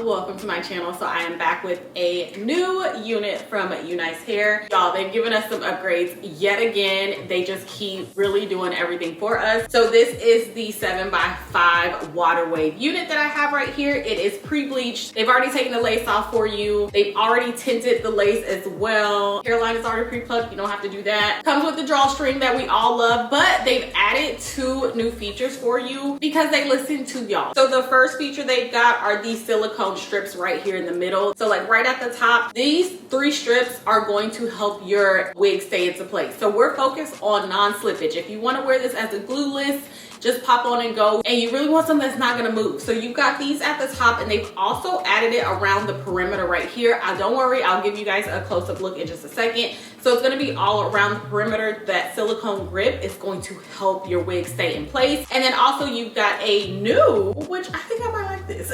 Welcome to my channel. So I am back with a new unit from Unice hair. Y'all, they've given us some upgrades yet again. They just keep really doing everything for us. So this is the 7x5 water wave unit that I have right here. It is pre-bleached. They've already taken the lace off for you. They've already tinted the lace as well. Hairline is already pre-plucked. You don't have to do that. Comes with the drawstring that we all love, but they've added 2 new features for you because they listen to y'all. So the first feature they've got are these silicone strips right here in the middle. So like right at the top, these 3 strips are going to help your wig stay into place. So we're focused on non-slippage. If you want to wear this as a glueless, just pop on and go, and you really want something that's not gonna move. So you've got these at the top, and they've also added it around the perimeter right here. Don't worry, I'll give you guys a close-up look in just a second. So it's gonna be all around the perimeter. That silicone grip is going to help your wig stay in place. And then also you've got a new, which I think I might like this,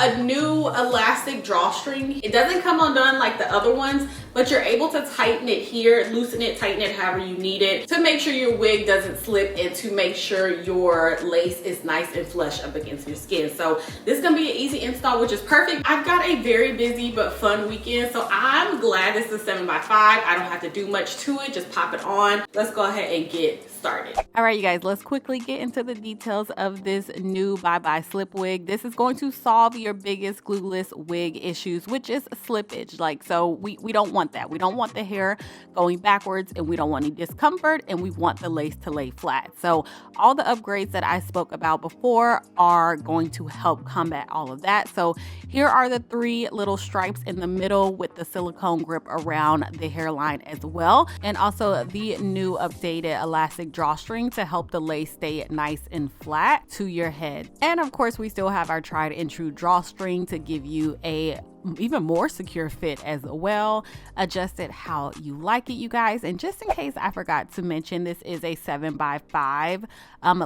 a new elastic drawstring. It doesn't come undone like the other ones, but you're able to tighten it here, loosen it, tighten it however you need it to make sure your wig doesn't slip and to make sure your lace is nice and flush up against your skin. So this is gonna be an easy install, which is perfect. I've got a very busy but fun weekend, so I'm glad this is 7x5. I don't have to do much to it, just pop it on. Let's go ahead and get started. All right, you guys, let's quickly get into the details of this new Byebye slip wig. This is going to solve your biggest glueless wig issues, which is slippage. Like, so we don't want that. We don't want the hair going backwards, and we don't want any discomfort, and we want the lace to lay flat. So all the upgrades that I spoke about before are going to help combat all of that. So here are the 3 little stripes in the middle with the silicone grip around the hairline as well, and also the new updated elastic drawstring to help the lace stay nice and flat to your head. And of course, we still have our tried and true drawstring to give you a even more secure fit as well. Adjust it how you like it, you guys. And just in case I forgot to mention, this is a 7x5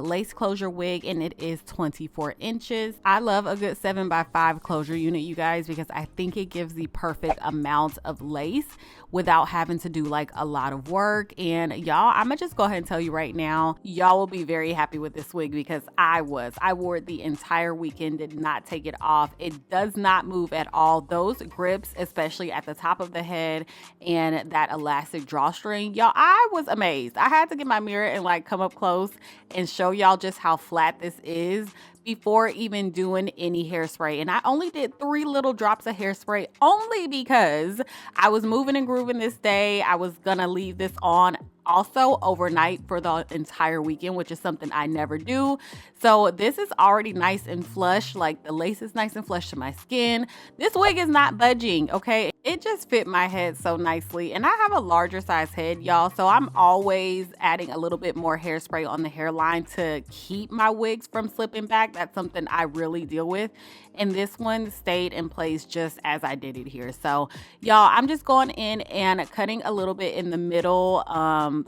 lace closure wig, and it is 24 inches. I love a good 7x5 closure unit, you guys, because I think it gives the perfect amount of lace without having to do like a lot of work. And y'all, I'm gonna just go ahead and tell you right now, y'all will be very happy with this wig because I wore it the entire weekend, did not take it off. It does not move at all. Those grips, especially at the top of the head and that elastic drawstring, y'all, I was amazed. I had to get my mirror and like come up close and show y'all just how flat this is before even doing any hairspray. And I only did 3 little drops of hairspray only because I was moving and grooving this day. I was gonna leave this on also overnight for the entire weekend, which is something I never do. So this is already nice and flush. Like the lace is nice and flush to my skin. This wig is not budging, okay? It just fit my head so nicely. And I have a larger size head, y'all. So I'm always adding a little bit more hairspray on the hairline to keep my wigs from slipping back. That's something I really deal with. And this one stayed in place just as I did it here. So y'all, I'm just going in and cutting a little bit in the middle,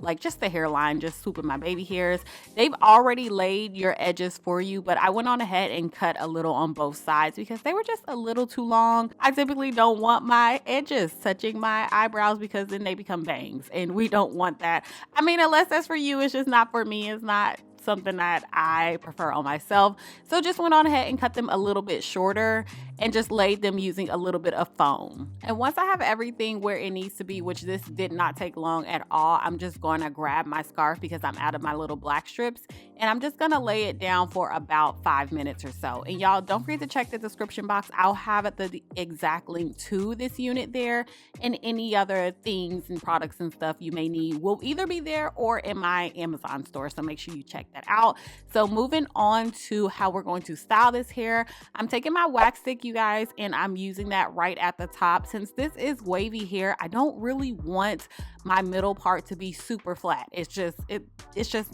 like just the hairline, just swooping my baby hairs. They've already laid your edges for you, but I went on ahead and cut a little on both sides because they were just a little too long. I typically don't want my edges touching my eyebrows because then they become bangs, and we don't want that. I mean, unless that's for you, it's just not for me. It's not something that I prefer on myself. So just went on ahead and cut them a little bit shorter and just laid them using a little bit of foam. And once I have everything where it needs to be, which this did not take long at all, I'm just going to grab my scarf because I'm out of my little black strips, and I'm just going to lay it down for about 5 minutes or so. And y'all, don't forget to check the description box. I'll have the exact link to this unit there, and any other things and products and stuff you may need will either be there or in my Amazon store. So make sure you check that out. So moving on to how we're going to style this hair, I'm taking my wax stick, you guys, and I'm using that right at the top. Since this is wavy hair, I don't really want my middle part to be super flat. It's just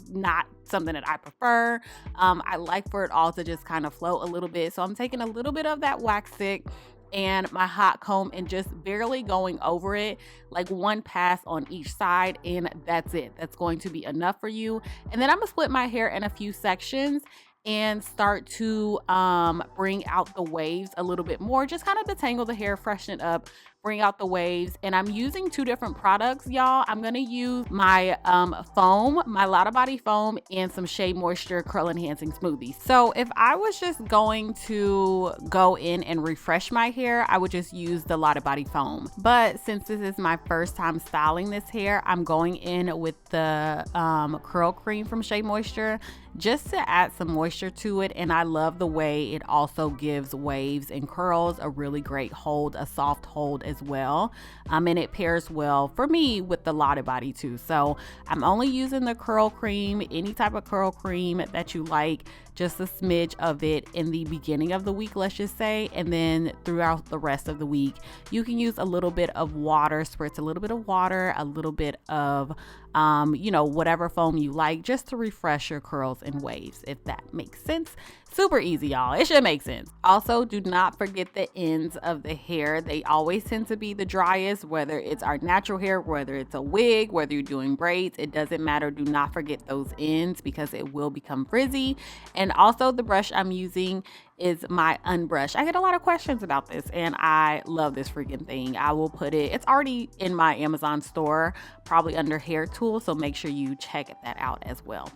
not something that I prefer. I like for it all to just kind of float a little bit. So I'm taking a little bit of that wax stick, and my hot comb and just barely going over it, like one pass on each side, and that's it. That's going to be enough for you. And then I'm gonna split my hair in a few sections and start to bring out the waves a little bit more, just kind of detangle the hair, freshen it up, bring out the waves. And I'm using two different products, y'all. I'm gonna use my foam, my Lotta Body foam, and some Shea Moisture curl enhancing smoothie. So if I was just going to go in and refresh my hair, I would just use the Lotta Body foam. But since this is my first time styling this hair, I'm going in with the curl cream from Shea Moisture just to add some moisture to it. And I love the way it also gives waves and curls a really great hold, a soft hold as well. And it pairs well for me with the Lotta Body too. So I'm only using the curl cream, any type of curl cream that you like, just a smidge of it in the beginning of the week, let's just say, and then throughout the rest of the week you can use a little bit of water, spritz a little bit of water, a little bit of whatever foam you like, just to refresh your curls and waves, if that makes sense. Super easy, y'all. It should make sense. Also, do not forget the ends of the hair. They always tend to be the driest, whether it's our natural hair, whether it's a wig, whether you're doing braids, it doesn't matter. Do not forget those ends because it will become frizzy. And also the brush I'm using is my unbrush. I get a lot of questions about this and I love this freaking thing. I will put it, it's already in my Amazon store, probably under hair tools, so make sure you check that out as well.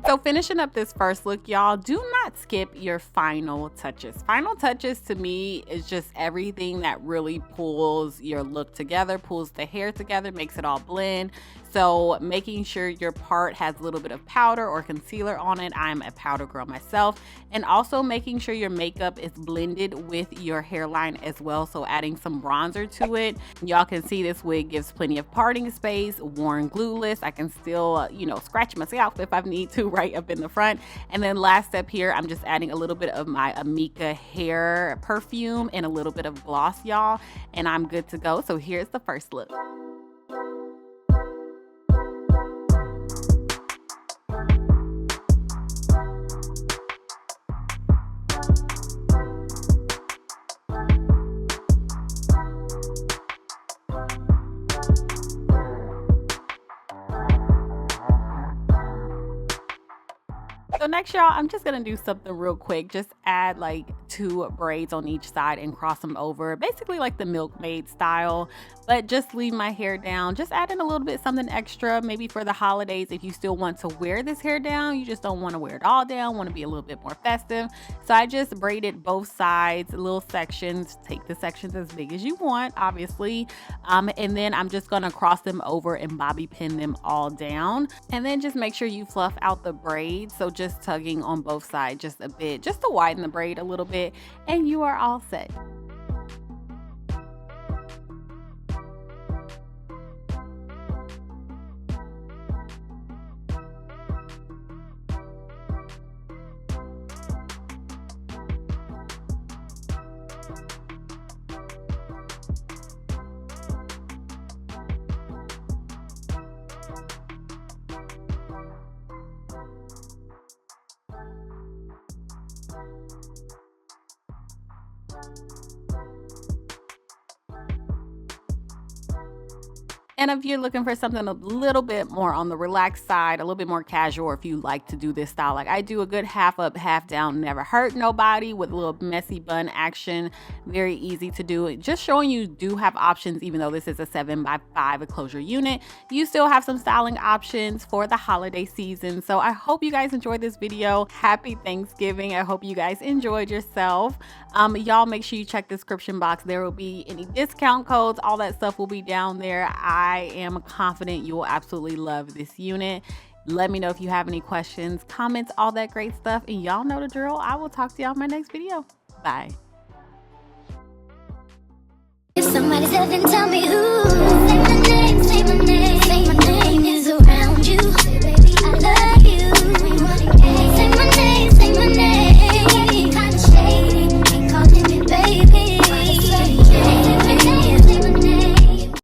So finishing up this first look, y'all, do not skip your final touches. Final touches to me is just everything that really pulls your look together, pulls the hair together, makes it all blend. So making sure your part has a little bit of powder or concealer on it. I'm a powder girl myself. And also making sure your makeup is blended with your hairline as well. So adding some bronzer to it. Y'all can see this wig gives plenty of parting space, worn glueless. I can still, scratch myself if I need to right up in the front. And then last step here, I'm just adding a little bit of my Amika hair perfume and a little bit of gloss, y'all. And I'm good to go. So here's the first look. So next, y'all, I'm just gonna do something real quick. Just add like 2 braids on each side and cross them over, basically like the milkmaid style, but just leave my hair down. Just add in a little bit something extra, maybe for the holidays. If you still want to wear this hair down, you just don't want to wear it all down, want to be a little bit more festive. So I just braided both sides, little sections. Take the sections as big as you want, obviously, and then I'm just gonna cross them over and bobby pin them all down. And then just make sure you fluff out the braids. So just tugging on both sides just a bit, just to widen the braid a little bit, and you are all set. And if you're looking for something a little bit more on the relaxed side, a little bit more casual, or if you like to do this style like I do, a good half up, half down, never hurt nobody, with a little messy bun action, very easy to do. Just showing you do have options. Even though this is a 7x5 enclosure unit, you still have some styling options for the holiday season. So I hope you guys enjoyed this video. Happy Thanksgiving. I hope you guys enjoyed yourself. Y'all make sure you check the description box. There will be any discount codes, all that stuff will be down there. I am confident you will absolutely love this unit. Let me know if you have any questions, comments, all that great stuff. And y'all know the drill. I will talk to y'all in my next video. Bye. If somebody's heaven, tell me who.